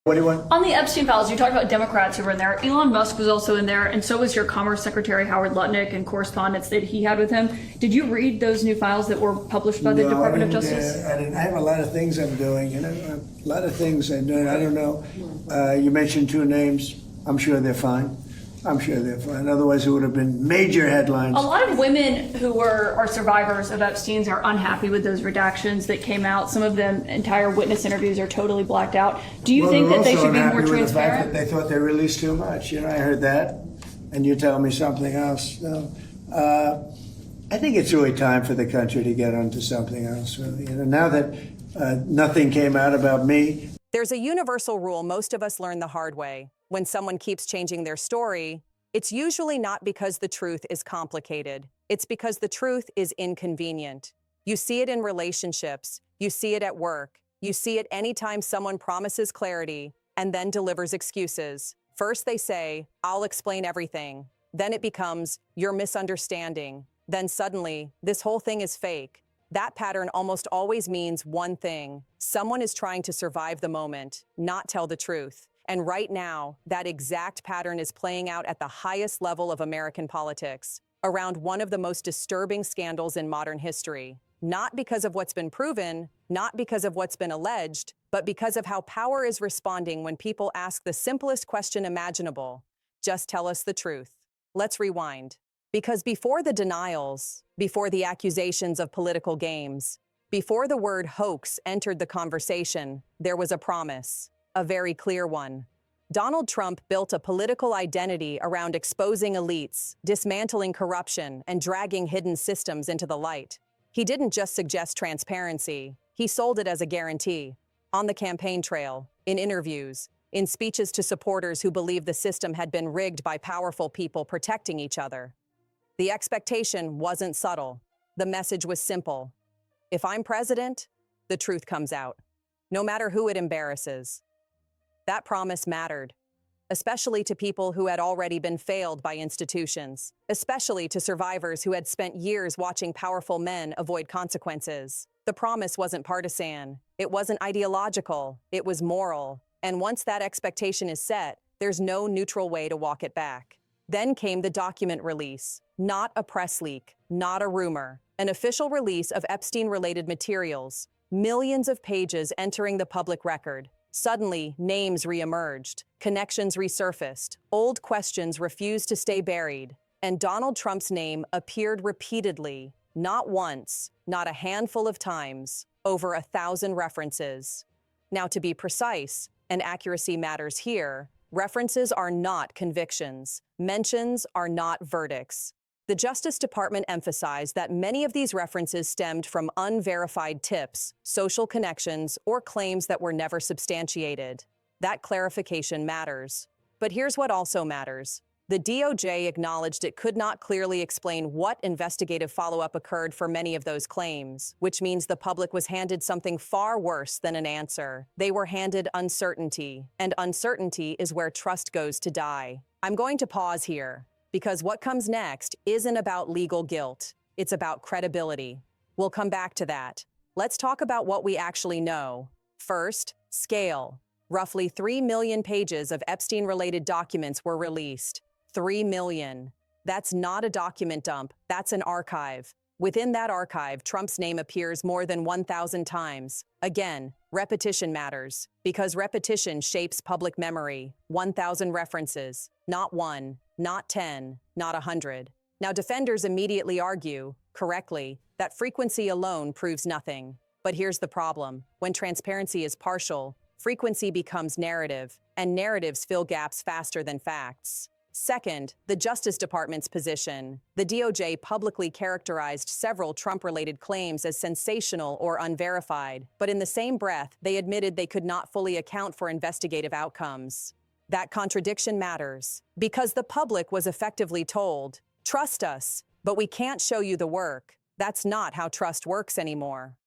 What do you want? On the Epstein files, you talked about Democrats who were in there. Elon Musk was also in there, and so was your Commerce Secretary Howard Lutnick and correspondence that he had with him. Did you read those new files that were published by the Department of Justice? I didn't. I have a lot of things I'm doing, a lot of things I'm doing. I don't know. You mentioned two names. I'm sure they're fine. Otherwise, it would have been major headlines. A lot of women who are survivors of Epstein's are unhappy with those redactions that came out. Some of them, entire witness interviews are totally blacked out. Do you think that they should be more transparent? The fact that they thought they released too much. I heard that, and you tell me something else. No. I think it's really time for the country to get onto something else. Really. Now that nothing came out about me. There's a universal rule most of us learn the hard way. When someone keeps changing their story, it's usually not because the truth is complicated. It's because the truth is inconvenient. You see it in relationships. You see it at work. You see it anytime someone promises clarity and then delivers excuses. First they say, "I'll explain everything." Then it becomes, "You're misunderstanding." Then suddenly, this whole thing is fake. That pattern almost always means one thing. Someone is trying to survive the moment, not tell the truth. And right now, that exact pattern is playing out at the highest level of American politics, around one of the most disturbing scandals in modern history. Not because of what's been proven, not because of what's been alleged, but because of how power is responding when people ask the simplest question imaginable. Just tell us the truth. Let's rewind. Because before the denials, before the accusations of political games, before the word hoax entered the conversation, there was a promise. A very clear one. Donald Trump built a political identity around exposing elites, dismantling corruption, and dragging hidden systems into the light. He didn't just suggest transparency, he sold it as a guarantee. On the campaign trail, in interviews, in speeches to supporters who believed the system had been rigged by powerful people protecting each other. The expectation wasn't subtle. The message was simple. If I'm president, the truth comes out, no matter who it embarrasses. That promise mattered, especially to people who had already been failed by institutions, especially to survivors who had spent years watching powerful men avoid consequences. The promise wasn't partisan, it wasn't ideological, it was moral. And once that expectation is set, there's no neutral way to walk it back. Then came the document release, not a press leak, not a rumor, an official release of Epstein-related materials, millions of pages entering the public record. Suddenly, names re-emerged, connections resurfaced, old questions refused to stay buried, and Donald Trump's name appeared repeatedly, not once, not a handful of times, over 1,000 references. Now, to be precise, and accuracy matters here, references are not convictions, mentions are not verdicts. The Justice Department emphasized that many of these references stemmed from unverified tips, social connections, or claims that were never substantiated. That clarification matters. But here's what also matters. The DOJ acknowledged it could not clearly explain what investigative follow-up occurred for many of those claims, which means the public was handed something far worse than an answer. They were handed uncertainty, and uncertainty is where trust goes to die. I'm going to pause here, because what comes next isn't about legal guilt, it's about credibility. We'll come back to that. Let's talk about what we actually know. First, scale. Roughly 3 million pages of Epstein-related documents were released. 3 million. That's not a document dump, that's an archive. Within that archive, Trump's name appears more than 1,000 times. Again, repetition matters, because repetition shapes public memory. 1,000 references, not 1, not 10, not 100. Now, defenders immediately argue, correctly, that frequency alone proves nothing. But here's the problem. When transparency is partial, frequency becomes narrative, and narratives fill gaps faster than facts. Second, the Justice Department's position. The DOJ publicly characterized several Trump-related claims as sensational or unverified, but in the same breath, they admitted they could not fully account for investigative outcomes. That contradiction matters, because the public was effectively told, "Trust us, but we can't show you the work." That's not how trust works anymore.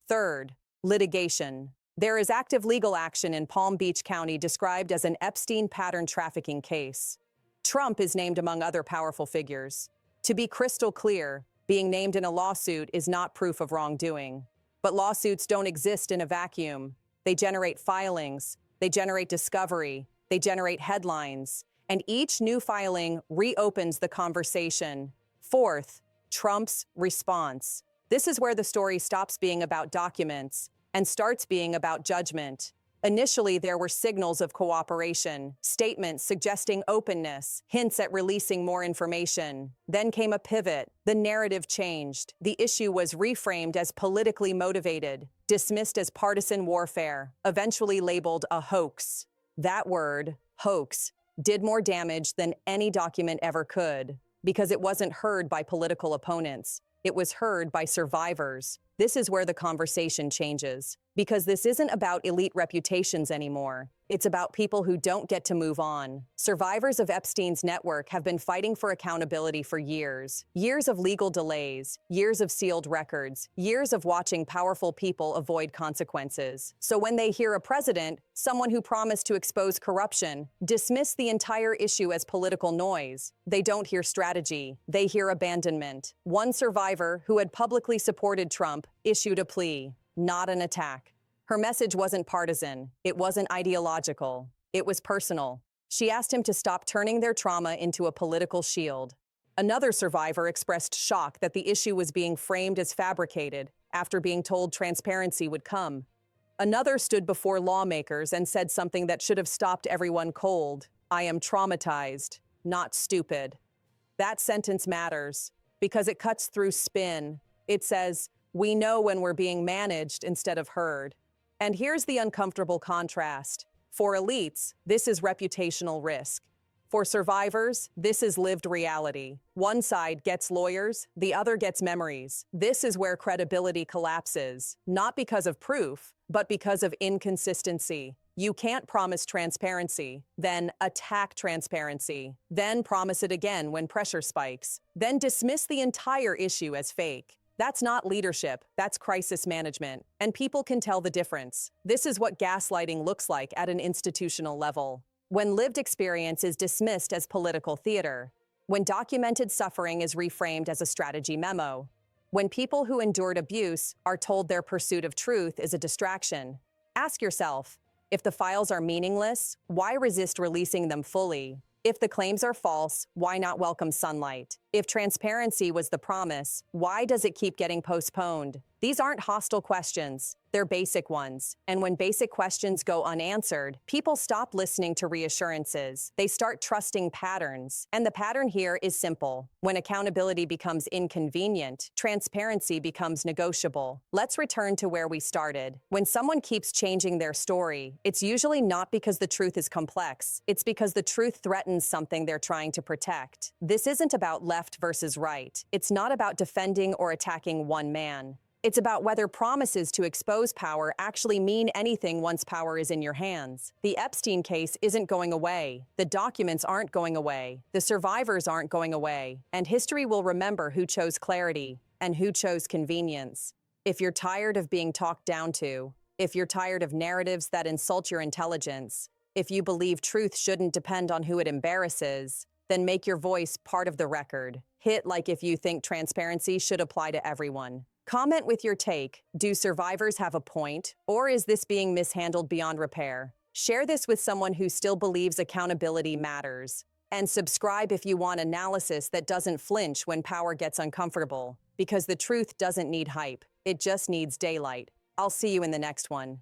Third, litigation. There is active legal action in Palm Beach County described as an Epstein pattern trafficking case. Trump is named among other powerful figures. To be crystal clear, being named in a lawsuit is not proof of wrongdoing. But lawsuits don't exist in a vacuum. They generate filings, they generate discovery, they generate headlines, and each new filing reopens the conversation. Fourth, Trump's response. This is where the story stops being about documents and starts being about judgment. Initially, there were signals of cooperation, statements suggesting openness, hints at releasing more information. Then came a pivot. The narrative changed. The issue was reframed as politically motivated, dismissed as partisan warfare, eventually labeled a hoax. That word, hoax, did more damage than any document ever could, because it wasn't heard by political opponents. It was heard by survivors. This is where the conversation changes, because this isn't about elite reputations anymore. It's about people who don't get to move on. Survivors of Epstein's network have been fighting for accountability for years. Years of legal delays, years of sealed records, years of watching powerful people avoid consequences. So when they hear a president, someone who promised to expose corruption, dismiss the entire issue as political noise, they don't hear strategy, they hear abandonment. One survivor who had publicly supported Trump issued a plea, not an attack. Her message wasn't partisan, it wasn't ideological, it was personal. She asked him to stop turning their trauma into a political shield. Another survivor expressed shock that the issue was being framed as fabricated after being told transparency would come. Another stood before lawmakers and said something that should have stopped everyone cold. I am traumatized, not stupid. That sentence matters because it cuts through spin. It says, we know when we're being managed instead of heard. And here's the uncomfortable contrast. For elites, this is reputational risk. For survivors, this is lived reality. One side gets lawyers, the other gets memories. This is where credibility collapses, not because of proof, but because of inconsistency. You can't promise transparency, then attack transparency, then promise it again when pressure spikes, then dismiss the entire issue as fake. That's not leadership, that's crisis management, and people can tell the difference. This is what gaslighting looks like at an institutional level. When lived experience is dismissed as political theater, when documented suffering is reframed as a strategy memo, when people who endured abuse are told their pursuit of truth is a distraction. Ask yourself, if the files are meaningless, why resist releasing them fully? If the claims are false, why not welcome sunlight? If transparency was the promise, why does it keep getting postponed? These aren't hostile questions, they're basic ones. And when basic questions go unanswered, people stop listening to reassurances. They start trusting patterns. And the pattern here is simple. When accountability becomes inconvenient, transparency becomes negotiable. Let's return to where we started. When someone keeps changing their story, it's usually not because the truth is complex. It's because the truth threatens something they're trying to protect. This isn't about left versus right. It's not about defending or attacking one man. It's about whether promises to expose power actually mean anything once power is in your hands. The Epstein case isn't going away. The documents aren't going away. The survivors aren't going away. And history will remember who chose clarity and who chose convenience. If you're tired of being talked down to, if you're tired of narratives that insult your intelligence, if you believe truth shouldn't depend on who it embarrasses, then make your voice part of the record. Hit like if you think transparency should apply to everyone. Comment with your take. Do survivors have a point, or is this being mishandled beyond repair? Share this with someone who still believes accountability matters. And subscribe if you want analysis that doesn't flinch when power gets uncomfortable. Because the truth doesn't need hype, it just needs daylight. I'll see you in the next one.